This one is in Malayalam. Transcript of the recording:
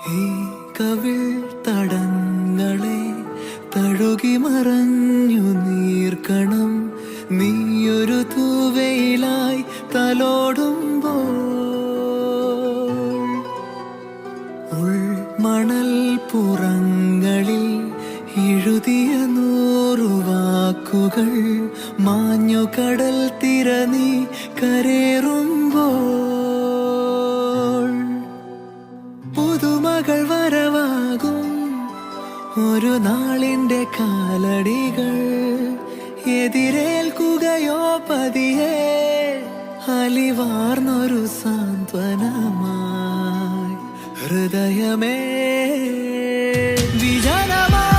ഈ കവിൾ തടങ്ങളെ തഴുകി മറഞ്ഞു നീർക്കണം, നീയൊരു തൂവയിലായി തലോടുമ്പോൾ. ഉൾമണൽ പുറങ്ങളിൽ എഴുതിയ 100 വാക്കുകൾ മാഞ്ഞു കടൽ തിര നീ കരേറുമ്പോൾ. പുതുമകൾ വരവാകും ഒരു നാളിന്റെ കാലടികൾ എതിരേൽക്കുകയോ പതിയെ, അലിവാർന്നൊരു സാന്ത്വനമായി ഹൃദയമേ വിജനമായി.